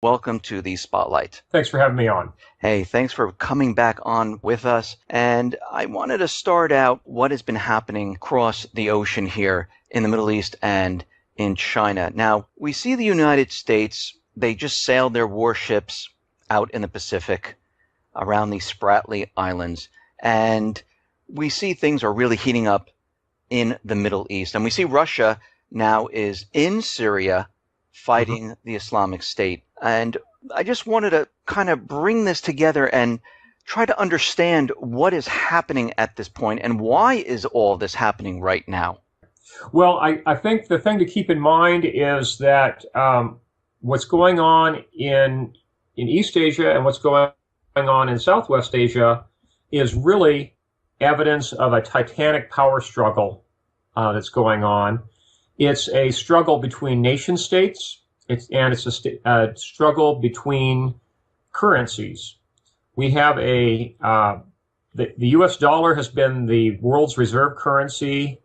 Welcome to the Spotlight. Thanks for having me on. Hey, thanks for coming back on with us. And I wanted to start out what has been happening across the ocean here in the Middle East and in China. Now, we see the United States, they just sailed their warships out in the Pacific around the Spratly Islands. And we see things are really heating up in the Middle East. And we see Russia now is in Syria fighting the Islamic State. And I just wanted to kind of bring this together and try to understand what is happening at this point and why is all this happening right now? Well, I think the thing to keep in mind is that what's going on in East Asia and what's going on in Southwest Asia is really evidence of a titanic power struggle that's going on. It's a struggle between nation states. It's a struggle between currencies. We have the U.S. dollar has been the world's reserve currency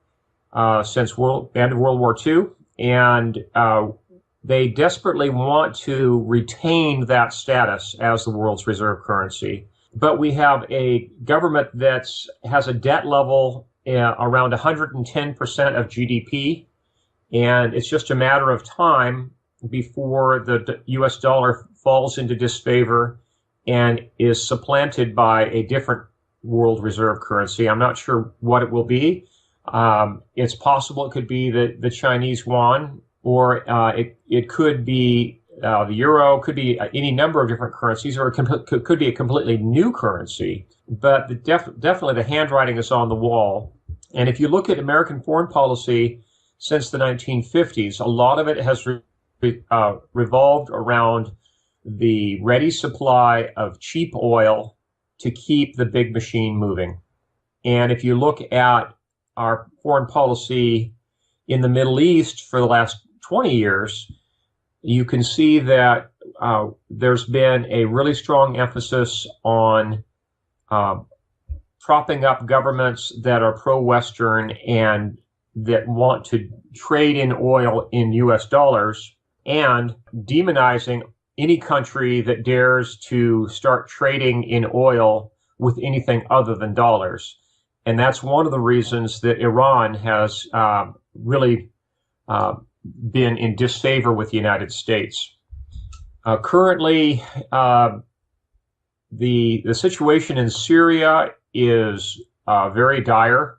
since end of World War II, and they desperately want to retain that status as the world's reserve currency. But we have a government that has a debt level around 110% of GDP, and it's just a matter of time before the U.S. dollar falls into disfavor and is supplanted by a different world reserve currency. I'm not sure what it will be. It's possible it could be the Chinese yuan, or it could be the euro, could be any number of different currencies, or it could be a completely new currency. But definitely the handwriting is on the wall. And if you look at American foreign policy since the 1950s, a lot of it has revolved around the ready supply of cheap oil to keep the big machine moving. And if you look at our foreign policy in the Middle East for the last 20 years, you can see that there's been a really strong emphasis on propping up governments that are pro-Western and that want to trade in oil in U.S. dollars, and demonizing any country that dares to start trading in oil with anything other than dollars. And that's one of the reasons that Iran has really been in disfavor with the United States. Currently, the situation in Syria is very dire.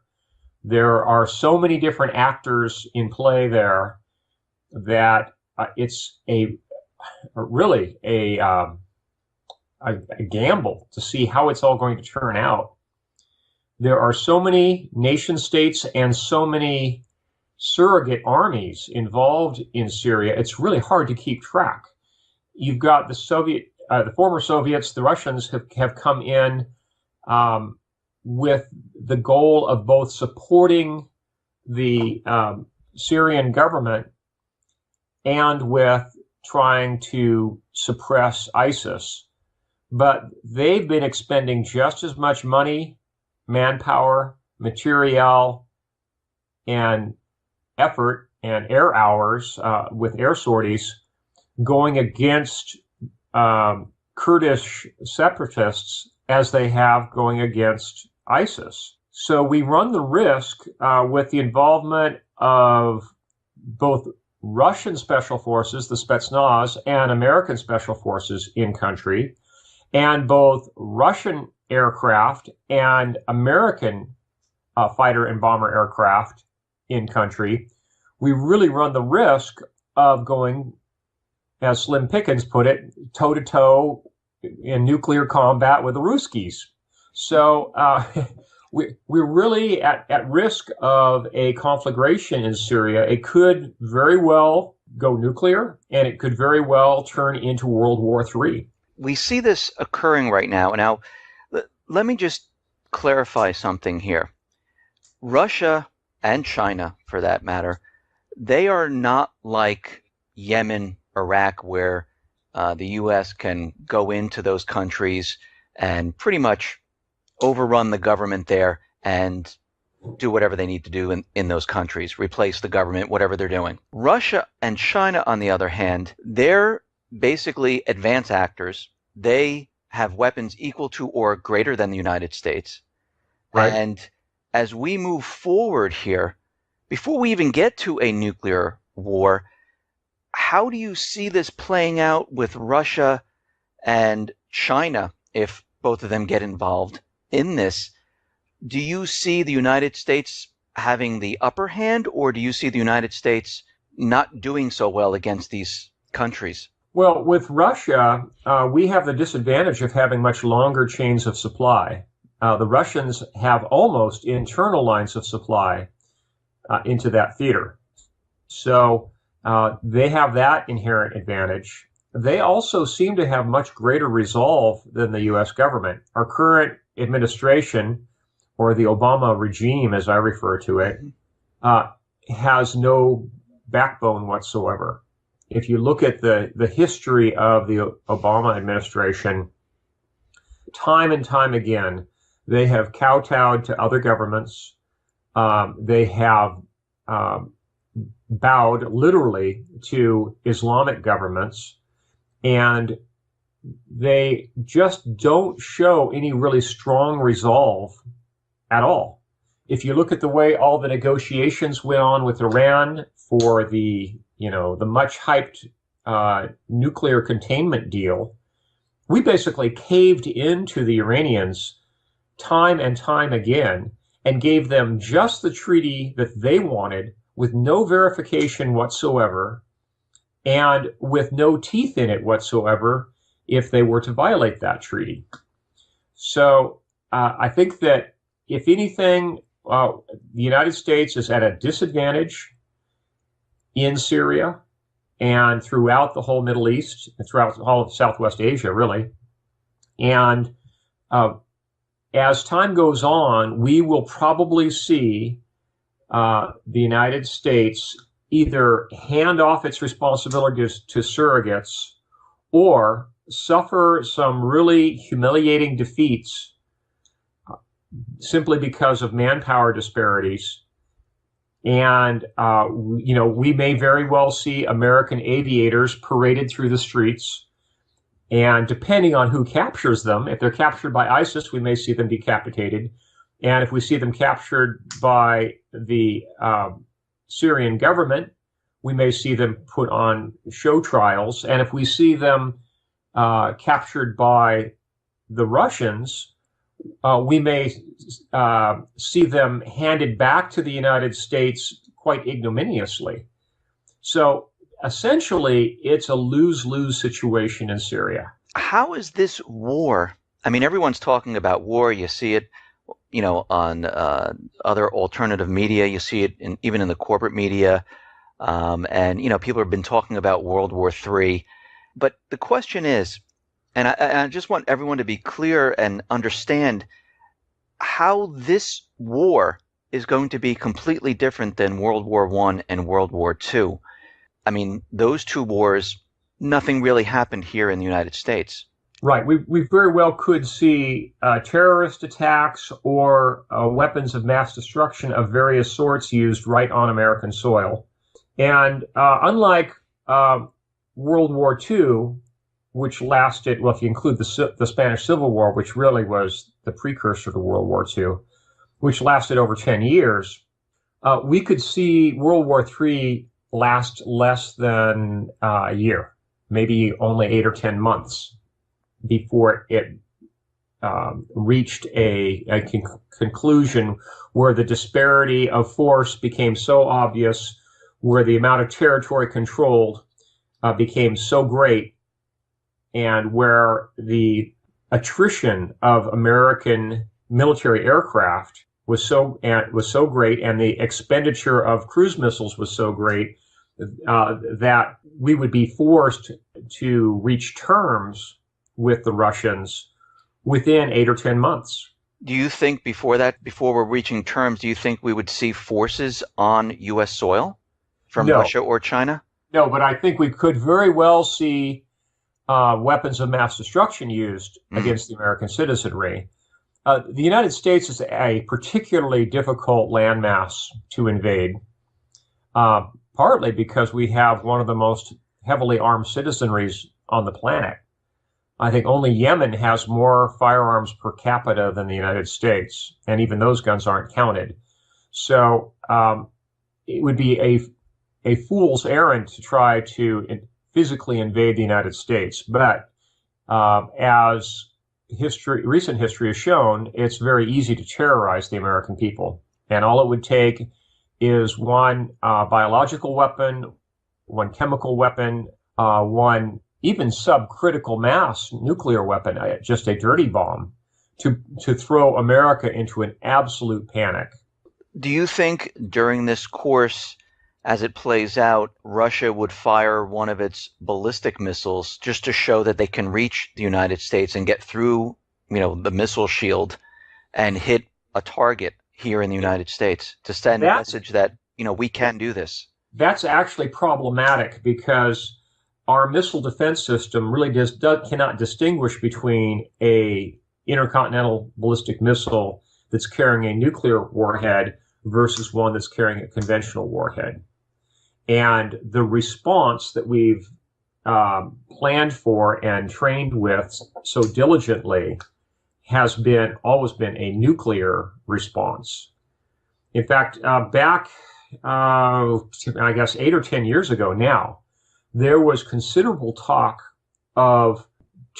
There are so many different actors in play there that it's really a gamble to see how it's all going to turn out. There are so many nation states and so many surrogate armies involved in Syria. It's really hard to keep track. You've got the former Soviets, the Russians have come in with the goal of both supporting the Syrian government and with trying to suppress ISIS. But they've been expending just as much money, manpower, material, and effort and air hours with air sorties going against Kurdish separatists as they have going against ISIS. So we run the risk with the involvement of both Russian special forces, the Spetsnaz, and American special forces in country, and both Russian aircraft and American fighter and bomber aircraft in country. We really run the risk of going, as Slim Pickens put it, toe-to-toe in nuclear combat with the Ruskies. So we're really at risk of a conflagration in Syria. It could very well go nuclear, and it could very well turn into World War III. We see this occurring right now. Now, let me just clarify something here. Russia and China, for that matter, they are not like Yemen, Iraq, where the U.S. can go into those countries and pretty much overrun the government there and do whatever they need to do in those countries, replace the government, whatever they're doing. Russia and China, on the other hand, they're basically advance actors. They have weapons equal to or greater than the United States. Right. And as we move forward here, before we even get to a nuclear war, how do you see this playing out with Russia and China if both of them get involved in this? Do you see the United States having the upper hand, or do you see the United States not doing so well against these countries? Well, with Russia, we have the disadvantage of having much longer chains of supply. The Russians have almost internal lines of supply into that theater. So they have that inherent advantage. They also seem to have much greater resolve than the U.S. government. Our current administration, or the Obama regime, as I refer to it, has no backbone whatsoever. If you look at the history of the Obama administration, time and time again, they have kowtowed to other governments. They have bowed literally to Islamic governments, and they just don't show any really strong resolve at all. If you look at the way all the negotiations went on with Iran for the much hyped nuclear containment deal, we basically caved into the Iranians time and time again and gave them just the treaty that they wanted, with no verification whatsoever and with no teeth in it whatsoever if they were to violate that treaty. So I think that, if anything, the United States is at a disadvantage in Syria and throughout the whole Middle East, and throughout all of Southwest Asia, really. And as time goes on, we will probably see the United States either hand off its responsibilities to surrogates or suffer some really humiliating defeats simply because of manpower disparities. And, we may very well see American aviators paraded through the streets. And depending on who captures them, if they're captured by ISIS, we may see them decapitated. And if we see them captured by the Syrian government, we may see them put on show trials. And if we see them captured by the Russians, we may see them handed back to the United States quite ignominiously. So essentially, it's a lose-lose situation in Syria. How is this war? I mean, everyone's talking about war. You see it, on other alternative media. You see it even in the corporate media. And people have been talking about World War III. But the question is, and I just want everyone to be clear and understand how this war is going to be completely different than World War I and World War II. I mean, those two wars, nothing really happened here in the United States. Right. We very well could see terrorist attacks or weapons of mass destruction of various sorts used right on American soil. And unlike World War II, which lasted, well, if you include the Spanish Civil War, which really was the precursor to World War II, which lasted over 10 years, we could see World War III last less than a year, maybe only 8 or 10 months before it reached a conclusion where the disparity of force became so obvious, where the amount of territory controlled became so great, and where the attrition of American military aircraft was so great, and the expenditure of cruise missiles was so great that we would be forced to reach terms with the Russians within 8 or 10 months. Do you think before we're reaching terms, do you think we would see forces on U.S. soil from Russia or China? No, but I think we could very well see weapons of mass destruction used against the American citizenry. The United States is a particularly difficult landmass to invade, partly because we have one of the most heavily armed citizenries on the planet. I think only Yemen has more firearms per capita than the United States, and even those guns aren't counted. So it would be a fool's errand to try to physically invade the United States. But as recent history has shown, it's very easy to terrorize the American people. And all it would take is one biological weapon, one chemical weapon, one even subcritical mass nuclear weapon, just a dirty bomb, to throw America into an absolute panic. Do you think during this course, as it plays out, Russia would fire one of its ballistic missiles just to show that they can reach the United States and get through, the missile shield and hit a target here in the United States to send a message that, we can do this? That's actually problematic because our missile defense system really cannot distinguish between a intercontinental ballistic missile that's carrying a nuclear warhead versus one that's carrying a conventional warhead. And the response that we've planned for and trained with so diligently has always been a nuclear response. In fact, back, I guess 8 or 10 years ago now, there was considerable talk of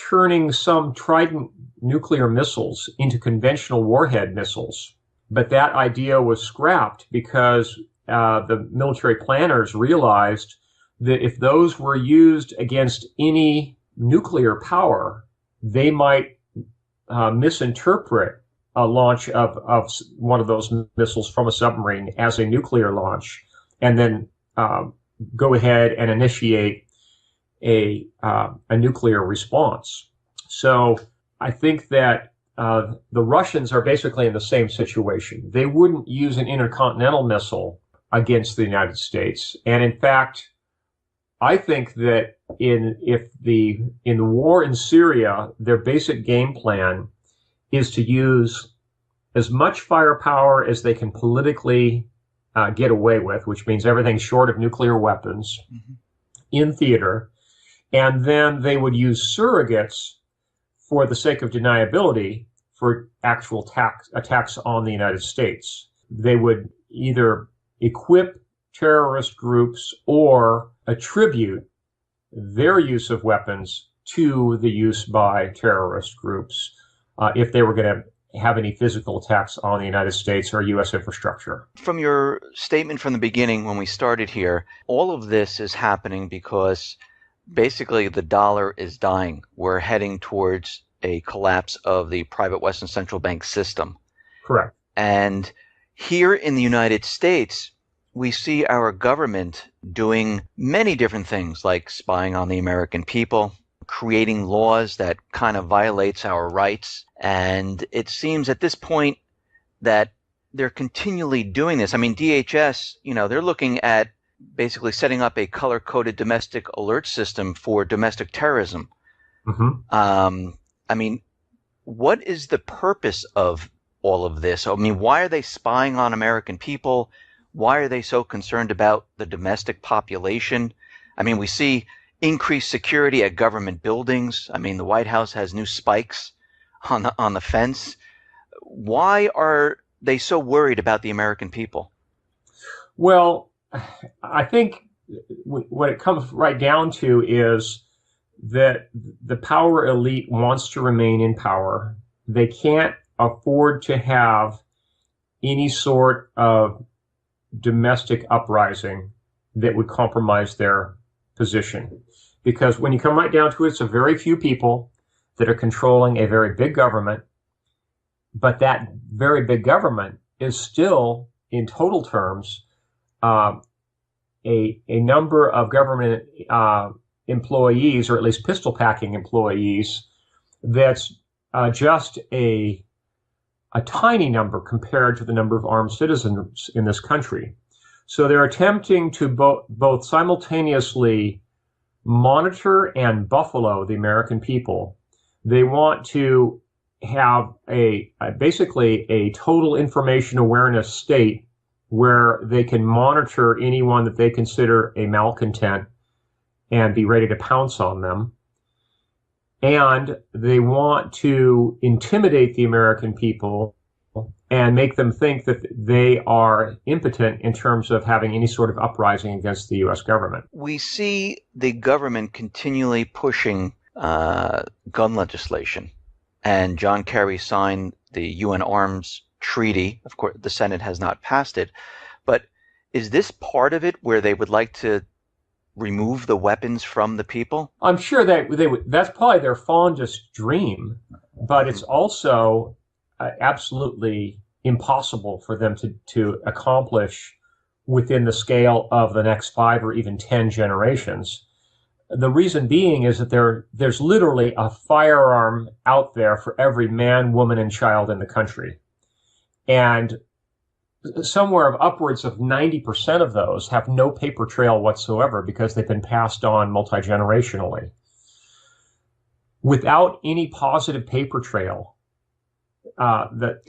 turning some Trident nuclear missiles into conventional warhead missiles. But that idea was scrapped because the military planners realized that if those were used against any nuclear power, they might misinterpret a launch of one of those missiles from a submarine as a nuclear launch, and then go ahead and initiate a nuclear response. So I think that the Russians are basically in the same situation. They wouldn't use an intercontinental missile against the United States. And in fact, I think that in the war in Syria, their basic game plan is to use as much firepower as they can politically get away with, which means everything short of nuclear weapons, in theater. And then they would use surrogates for the sake of deniability for actual attacks on the United States. They would either equip terrorist groups or attribute their use of weapons to the use by terrorist groups if they were going to have any physical attacks on the United States or U.S. infrastructure. From your statement from the beginning when we started here, all of this is happening because basically the dollar is dying. We're heading towards a collapse of the private Western central bank system. Correct. And here in the United States, we see our government doing many different things, like spying on the American people, creating laws that kind of violates our rights. And it seems at this point that they're continually doing this. I mean, DHS, they're looking at basically setting up a color-coded domestic alert system for domestic terrorism. Mm-hmm. I mean, what is the purpose of all of this? I mean, why are they spying on American people? Why are they so concerned about the domestic population? I mean, we see increased security at government buildings. I mean, the White House has new spikes on the fence. Why are they so worried about the American people? Well, I think what it comes right down to is that the power elite wants to remain in power. They can't afford to have any sort of domestic uprising that would compromise their position. Because when you come right down to it, it's a very few people that are controlling a very big government, but that very big government is still, in total terms, a number of government employees, or at least pistol packing employees, that's just a tiny number compared to the number of armed citizens in this country. So they're attempting to both simultaneously monitor and buffalo the American people. They want to have basically a total information awareness state where they can monitor anyone that they consider a malcontent and be ready to pounce on them. and they want to intimidate the American people and make them think that they are impotent in terms of having any sort of uprising against the U.S. government. We see the government continually pushing gun legislation, and John Kerry signed the UN Arms Treaty. Of course, the Senate has not passed it, but is this part of it where they would like to remove the weapons from the people? I'm sure that they would. That's probably their fondest dream, but it's also absolutely impossible for them to accomplish within the scale of the next 5 or even 10 generations. The reason being is that there's literally a firearm out there for every man, woman, and child in the country. And somewhere of upwards of 90% of those have no paper trail whatsoever because they've been passed on multi-generationally. Without any positive paper trail, that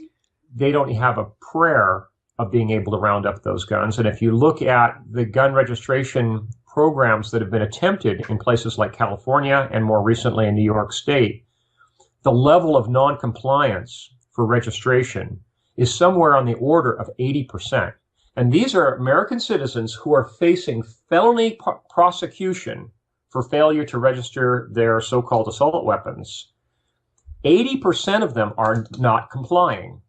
they don't have a prayer of being able to round up those guns. And if you look at the gun registration programs that have been attempted in places like California and more recently in New York State, the level of non-compliance for registration is somewhere on the order of 80%. And these are American citizens who are facing felony prosecution for failure to register their so-called assault weapons. 80% of them are not complying.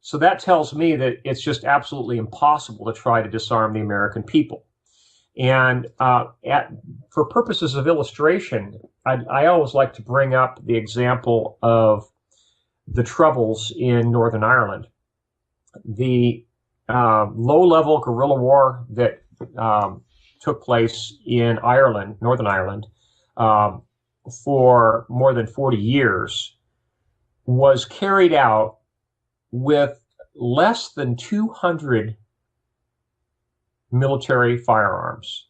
So that tells me that it's just absolutely impossible to try to disarm the American people. And for purposes of illustration, I always like to bring up the example of the Troubles in Northern Ireland. The low-level guerrilla war that took place in Ireland, Northern Ireland, for more than 40 years was carried out with less than 200 military firearms.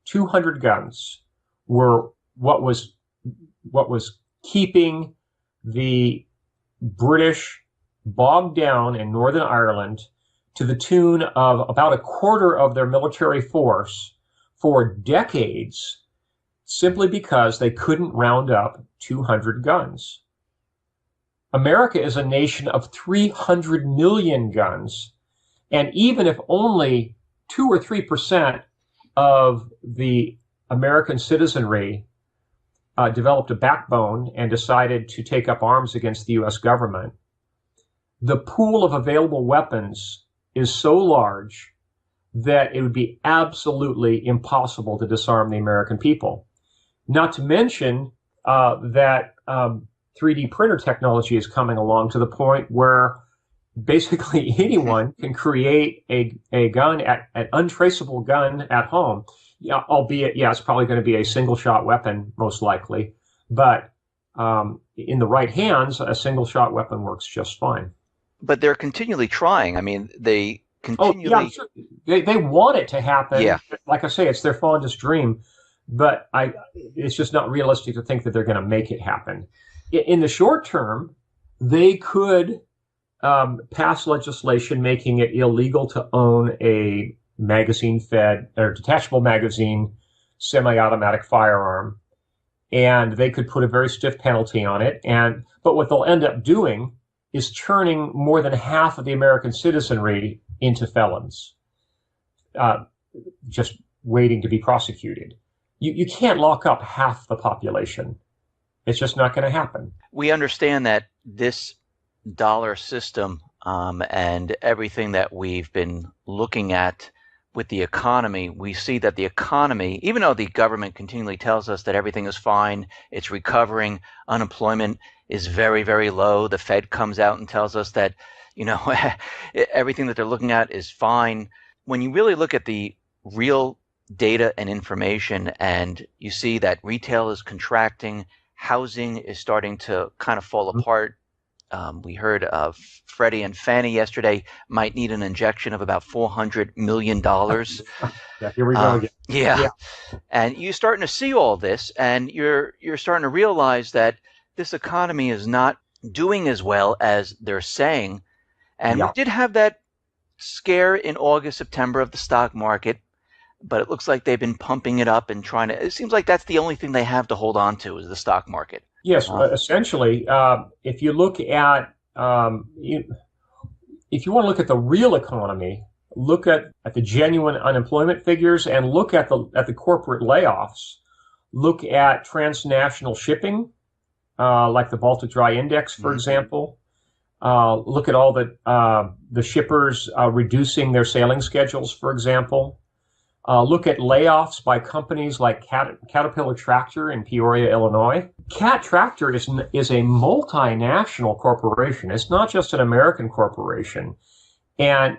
200 guns were what was keeping the British bogged down in Northern Ireland to the tune of about a quarter of their military force for decades, simply because they couldn't round up 200 guns. America is a nation of 300 million guns, and even if only 2 or 3% of the American citizenry developed a backbone and decided to take up arms against the U.S. government, the pool of available weapons is so large that it would be absolutely impossible to disarm the American people. Not to mention that 3D printer technology is coming along to the point where basically anyone can create a gun, an untraceable gun at home. Yeah, albeit, it's probably going to be a single-shot weapon, most likely. But in the right hands, a single-shot weapon works just fine. But they're continually trying. I mean, they continually... Oh, yeah, sure. They want it to happen. Yeah. Like I say, it's their fondest dream. But it's just not realistic to think that they're going to make it happen. In the short term, they could pass legislation making it illegal to own a magazine-fed or detachable magazine semi-automatic firearm, and they could put a very stiff penalty on it. But what they'll end up doing is turning more than half of the American citizenry into felons, just waiting to be prosecuted. You can't lock up half the population. It's just not going to happen. We understand that this dollar system and everything that we've been looking at with the economy, we see that the economy, even though the government continually tells us that everything is fine, it's recovering, unemployment is very, very low. The Fed comes out and tells us that, everything that they're looking at is fine. When you really look at the real data and information, and you see that retail is contracting, housing is starting to kind of fall apart. We heard of Freddie and Fannie yesterday might need an injection of about $400 million. Yeah, here we go again. Yeah. And you're starting to see all this, and you're starting to realize that this economy is not doing as well as they're saying. And we did have that scare in August, September of the stock market. but it looks like they've been pumping it up and trying to. It seems like that's the only thing they have to hold on to is the stock market. Yes, essentially, if you look at if you want to look at the real economy, look at the genuine unemployment figures and look at the corporate layoffs. Look at transnational shipping, like the Baltic Dry Index, for example. Look at all the shippers reducing their sailing schedules, for example. Look at layoffs by companies like Caterpillar Tractor in Peoria, Illinois. Cat Tractor is a multinational corporation. It's not just an American corporation. And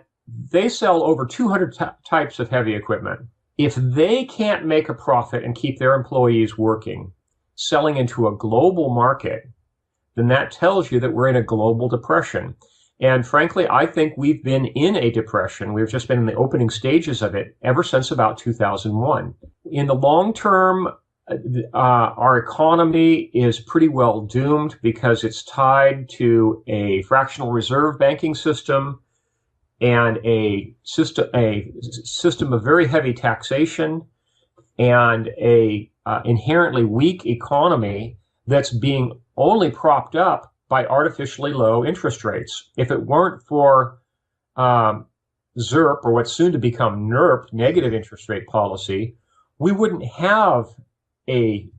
they sell over 200 types of heavy equipment. If they can't make a profit and keep their employees working, selling into a global market, then that tells you that we're in a global depression. And frankly, I think we've been in a depression. We've just been in the opening stages of it ever since about 2001. In the long term, our economy is pretty well doomed because it's tied to a fractional reserve banking system and a system of very heavy taxation and a inherently weak economy that's being only propped up by artificially low interest rates. If it weren't for ZIRP, or what's soon to become NIRP, negative interest rate policy, we wouldn't have a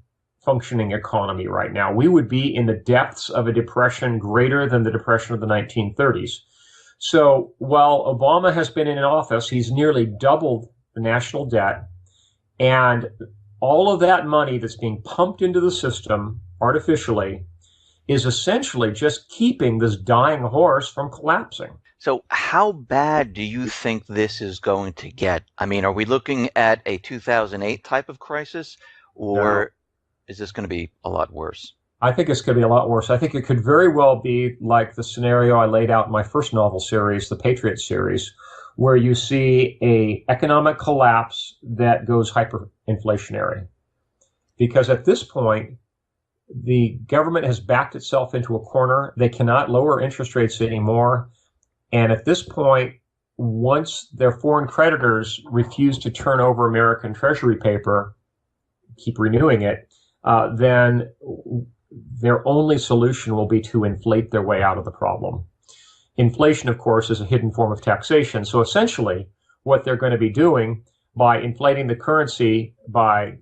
functioning economy right now. We would be in the depths of a depression greater than the depression of the 1930s. So while Obama has been in office, he's nearly doubled the national debt, and all of that money that's being pumped into the system artificially is essentially just keeping this dying horse from collapsing. So how bad do you think this is going to get? I mean, are we looking at a 2008 type of crisis, or is this going to be a lot worse? I think it's going to be a lot worse. I think it could very well be like the scenario I laid out in my first novel series, the Patriot series, where you see an economic collapse that goes hyperinflationary. Because at this point, the government has backed itself into a corner. They cannot lower interest rates anymore. And at this point, once their foreign creditors refuse to turn over American Treasury paper, keep renewing it, then their only solution will be to inflate their way out of the problem. Inflation, of course, is a hidden form of taxation. So essentially, what they're going to be doing by inflating the currency by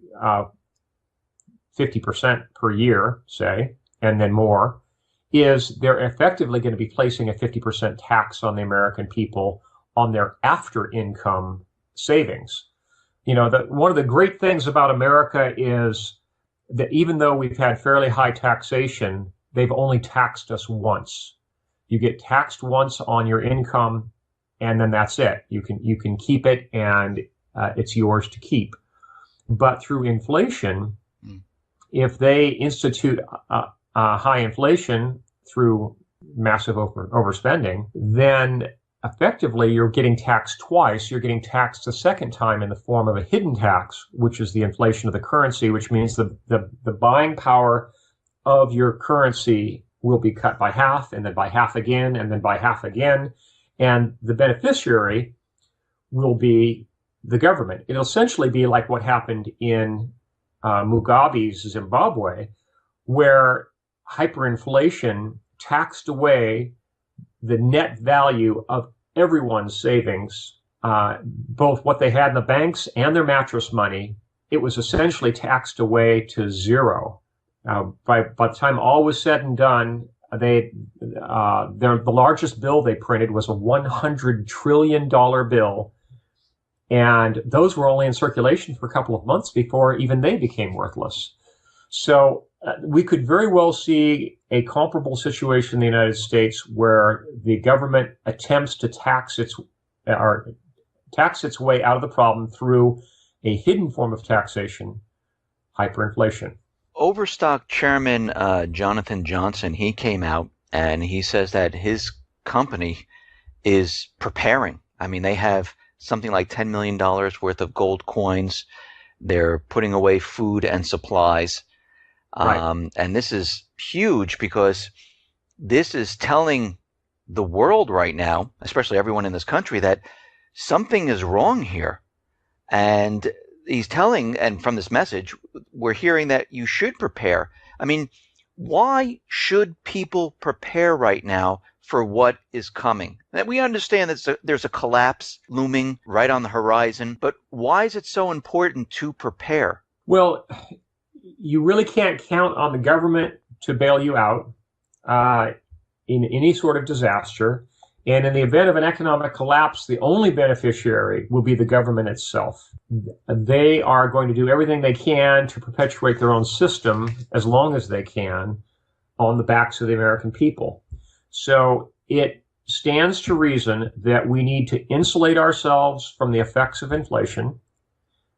50% per year, say, and then more, is they're effectively going to be placing a 50% tax on the American people on their after-income savings. You know, one of the great things about America is that even though we've had fairly high taxation, they've only taxed us once. You get taxed once on your income, and then that's it. You can keep it, and it's yours to keep. But through inflation, if they institute high inflation through massive overspending, then effectively you're getting taxed twice. You're getting taxed a second time in the form of a hidden tax, which is the inflation of the currency, which means the buying power of your currency will be cut by half, and then by half again, and then by half again. And the beneficiary will be the government. It'll essentially be like what happened in Mugabe's Zimbabwe, where hyperinflation taxed away the net value of everyone's savings, both what they had in the banks and their mattress money. It was essentially taxed away to zero. By the time all was said and done, the largest bill they printed was a $100 trillion bill. And those were only in circulation for a couple of months before even they became worthless. So we could very well see a comparable situation in the United States where the government attempts to tax its way out of the problem through a hidden form of taxation, hyperinflation. Overstock Chairman Jonathan Johnson, he came out and he says that his company is preparing. I mean, they have something like $10 million worth of gold coins. They're putting away food and supplies. Right. And this is huge because this is telling the world right now, especially everyone in this country, that something is wrong here. And he's telling, and from this message, we're hearing that you should prepare. I mean, why should people prepare right now for what is coming? That we understand that there's a collapse looming right on the horizon, but why is it so important to prepare? Well, you really can't count on the government to bail you out in any sort of disaster. And in the event of an economic collapse, the only beneficiary will be the government itself. They are going to do everything they can to perpetuate their own system as long as they can on the backs of the American people. So it stands to reason that we need to insulate ourselves from the effects of inflation.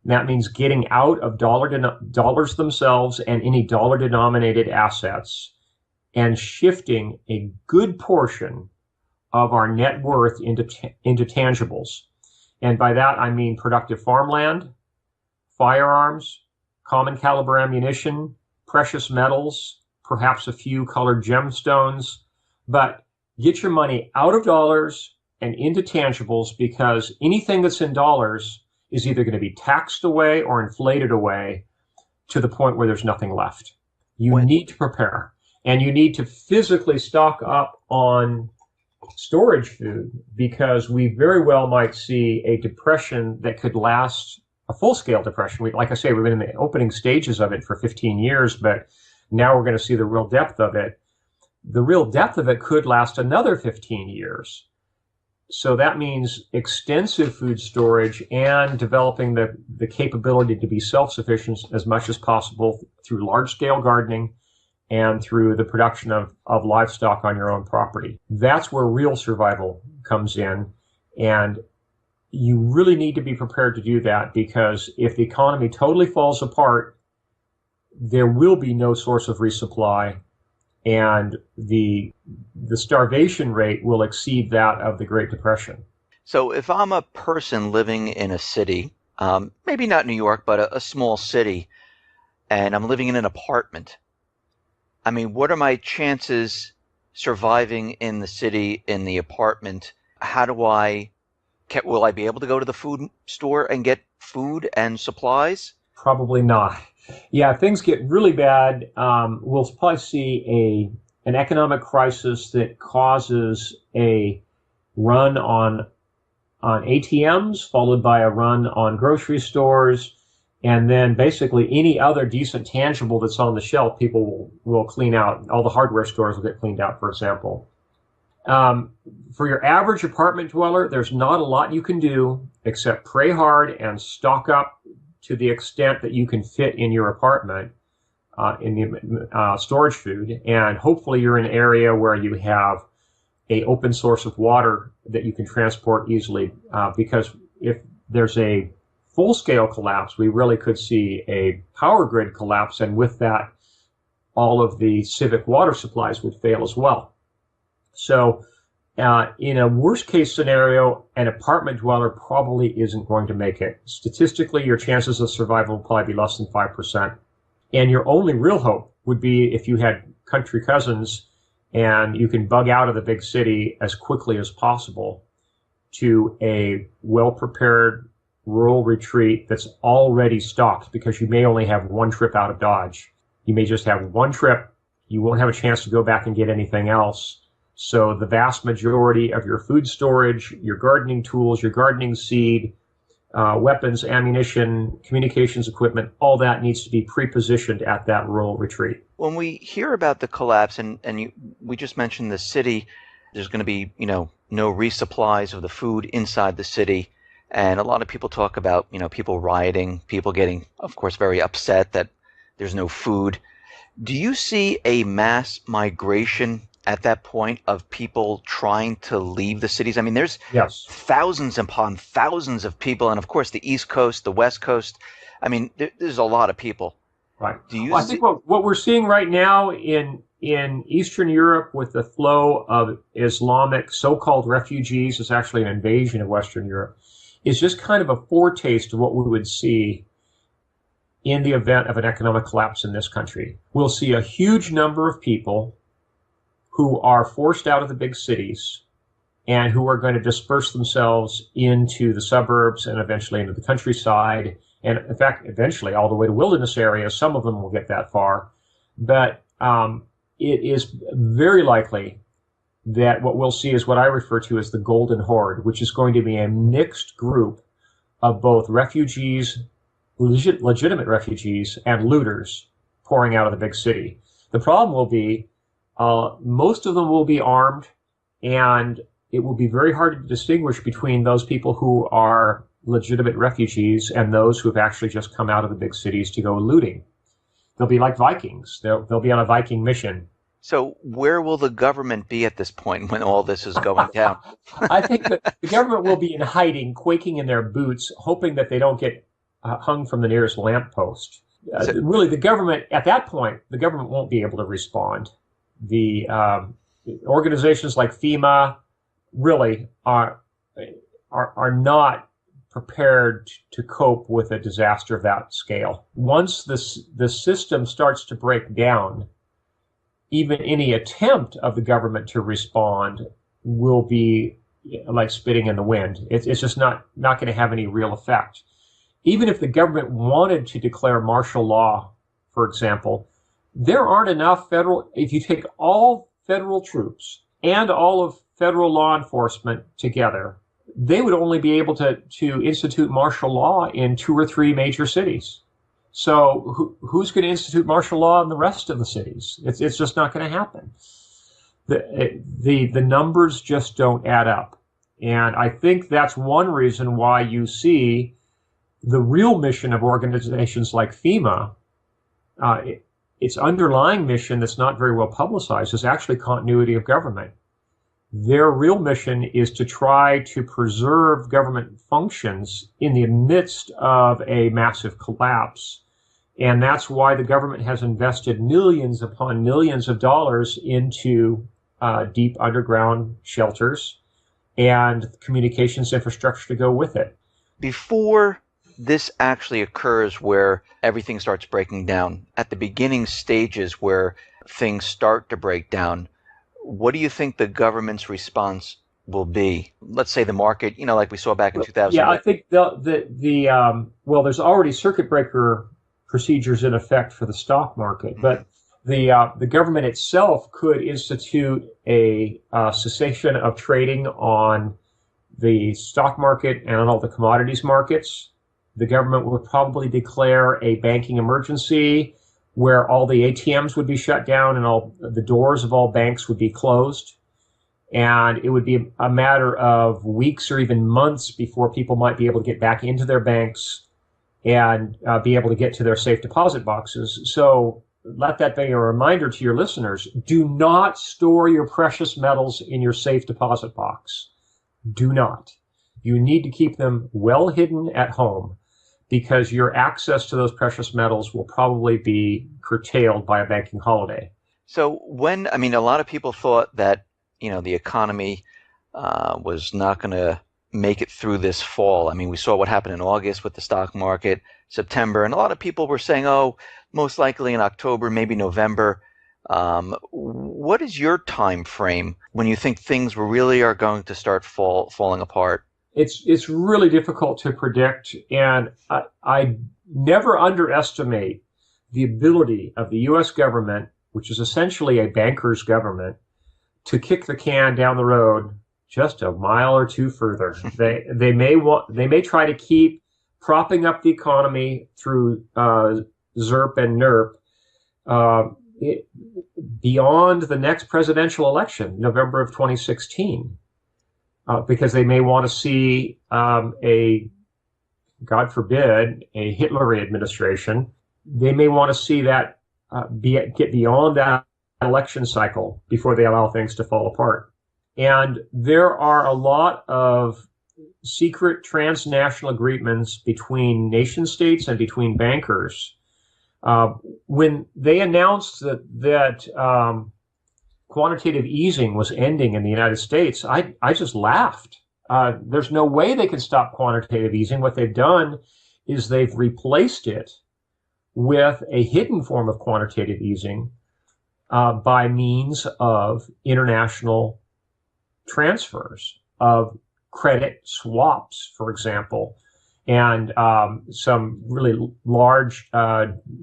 That means getting out of dollars themselves and any dollar-denominated assets and shifting a good portion of our net worth into tangibles. And by that, I mean productive farmland, firearms, common caliber ammunition, precious metals, perhaps a few colored gemstones. But get your money out of dollars and into tangibles, because anything that's in dollars is either going to be taxed away or inflated away to the point where there's nothing left. You need to prepare, and you need to physically stock up on storage food, because we very well might see a depression that could last, a full-scale depression. Like I say, we've been in the opening stages of it for 15 years, but now we're going to see the real depth of it. The real depth of it could last another 15 years. So that means extensive food storage and developing the capability to be self-sufficient as much as possible through large-scale gardening and through the production of livestock on your own property. That's where real survival comes in. And you really need to be prepared to do that, because if the economy totally falls apart, there will be no source of resupply, and the starvation rate will exceed that of the Great Depression. So if I'm a person living in a city, maybe not New York, but a small city, and I'm living in an apartment, I mean, what are my chances surviving in the city, in the apartment? Will I be able to go to the food store and get food and supplies? Probably not. Yeah, if things get really bad, we'll probably see an economic crisis that causes a run on ATMs, followed by a run on grocery stores, and then basically any other decent tangible that's on the shelf, people will clean out. All the hardware stores will get cleaned out, for example. For your average apartment dweller, there's not a lot you can do except pray hard and stock up to the extent that you can fit in your apartment in the storage food. And hopefully you're in an area where you have an open source of water that you can transport easily, because if there's a full-scale collapse, we really could see a power grid collapse, and with that, all of the civic water supplies would fail as well. So in a worst-case scenario, an apartment dweller probably isn't going to make it. Statistically, your chances of survival will probably be less than 5%. And your only real hope would be if you had country cousins and you can bug out of the big city as quickly as possible to a well-prepared rural retreat that's already stocked, because you may only have one trip out of Dodge. You may just have one trip. You won't have a chance to go back and get anything else. So the vast majority of your food storage, your gardening tools, your gardening seed, weapons, ammunition, communications equipment, all that needs to be pre-positioned at that rural retreat. When we hear about the collapse, we just mentioned the city, there's going to be, no resupplies of the food inside the city. And a lot of people talk about, people rioting, people getting, of course, very upset that there's no food. Do you see a mass migration at that point of people trying to leave the cities? I mean, there's thousands upon thousands of people. And of course, the East Coast, the West Coast. I mean, there's a lot of people. Right. I think what we're seeing right now in Eastern Europe with the flow of Islamic so-called refugees, is actually an invasion of Western Europe, is just kind of a foretaste of what we would see in the event of an economic collapse in this country. We'll see a huge number of people who are forced out of the big cities and who are going to disperse themselves into the suburbs and eventually into the countryside. And in fact, eventually all the way to wilderness areas. Some of them will get that far. But it is very likely that what we'll see is what I refer to as the Golden Horde, which is going to be a mixed group of both refugees, legitimate refugees, and looters pouring out of the big city. The problem will be most of them will be armed, and it will be very hard to distinguish between those people who are legitimate refugees and those who have actually just come out of the big cities to go looting. They'll be like Vikings. They'll be on a Viking mission. So where will the government be at this point when all this is going down? I think that the government will be in hiding, quaking in their boots, hoping that they don't get hung from the nearest lamppost. Really, the government, at that point, the government won't be able to respond. The organizations like FEMA really are not prepared to cope with a disaster of that scale. Once the system starts to break down, even any attempt of the government to respond will be like spitting in the wind. It's just not going to have any real effect. Even if the government wanted to declare martial law, for example, there aren't enough if you take all federal troops and all of federal law enforcement together, they would only be able to institute martial law in 2 or 3 major cities. So who's going to institute martial law in the rest of the cities? It's just not going to happen. The numbers just don't add up. And I think that's one reason why you see the real mission of organizations like FEMA, its underlying mission that's not very well publicized is actually continuity of government. Their real mission is to try to preserve government functions in the midst of a massive collapse. And that's why the government has invested millions upon millions of dollars into deep underground shelters and communications infrastructure to go with it. Before this actually occurs where everything starts breaking down, at the beginning stages where things start to break down, what do you think the government's response will be? Let's say the market, like we saw back in 2000. Yeah, I think well, there's already circuit breaker procedures in effect for the stock market, but the government itself could institute a cessation of trading on the stock market and on all the commodities markets. The government would probably declare a banking emergency where all the ATMs would be shut down and all the doors of all banks would be closed. And it would be a matter of weeks or even months before people might be able to get back into their banks and be able to get to their safe deposit boxes. So let that be a reminder to your listeners. Do not store your precious metals in your safe deposit box. Do not. You need to keep them well hidden at home, because your access to those precious metals will probably be curtailed by a banking holiday. So a lot of people thought that, the economy was not going to make it through this fall. I mean, we saw what happened in August with the stock market, September, and a lot of people were saying, most likely in October, maybe November. What is your time frame when you think things really are going to start falling apart? It's really difficult to predict, and I never underestimate the ability of the U.S. government, which is essentially a banker's government, to kick the can down the road just a mile or two further. They may try to keep propping up the economy through ZERP and NERP beyond the next presidential election, November of 2016. Because they may want to see God forbid, a Hitler administration. They may want to see that get beyond that election cycle before they allow things to fall apart. And there are a lot of secret transnational agreements between nation states and between bankers. When they announced that quantitative easing was ending in the United States, I just laughed. There's no way they can stop quantitative easing. What they've done is they've replaced it with a hidden form of quantitative easing by means of international transfers of credit swaps, for example, and some really large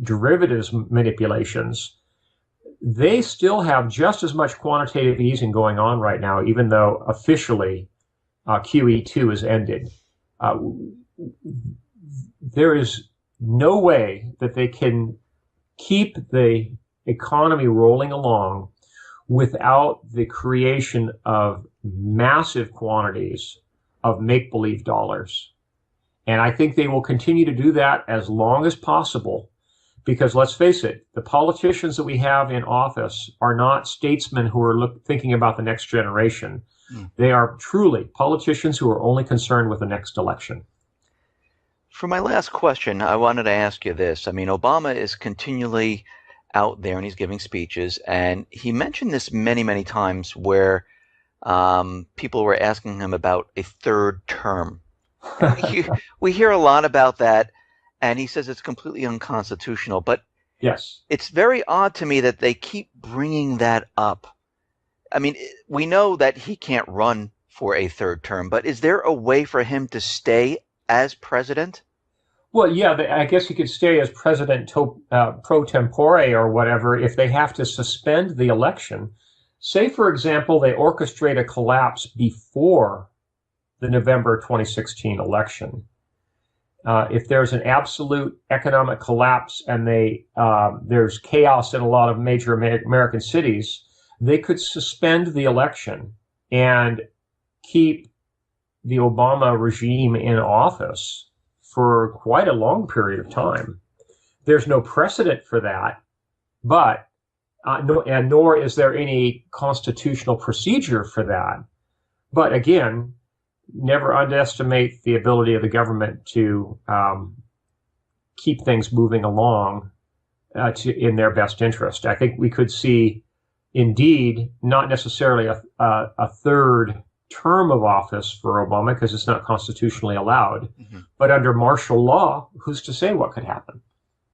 derivatives manipulations, they still have just as much quantitative easing going on right now, even though officially QE2 is ended. There is no way that they can keep the economy rolling along without the creation of massive quantities of make-believe dollars. And I think they will continue to do that as long as possible, because let's face it, the politicians that we have in office are not statesmen who are thinking about the next generation. They are truly politicians who are only concerned with the next election. For my last question, I wanted to ask you this. I mean, Obama is continually out there and he's giving speeches, and he mentioned this many, many times where people were asking him about a third term. We hear a lot about that, and he says it's completely unconstitutional. But yes, it's very odd to me that they keep bringing that up. I mean, we know that he can't run for a third term, but is there a way for him to stay as president? Well, yeah, I guess he could stay as president pro tempore or whatever if they have to suspend the election. Say, for example, they orchestrate a collapse before the November 2016 election. If there's an absolute economic collapse and there's chaos in a lot of major American cities, they could suspend the election and keep the Obama regime in office for quite a long period of time. There's no precedent for that, but nor is there any constitutional procedure for that. But again, never underestimate the ability of the government to keep things moving along in their best interest. I think we could see, indeed, not necessarily a third term of office for Obama because it's not constitutionally allowed, but under martial law, who's to say what could happen?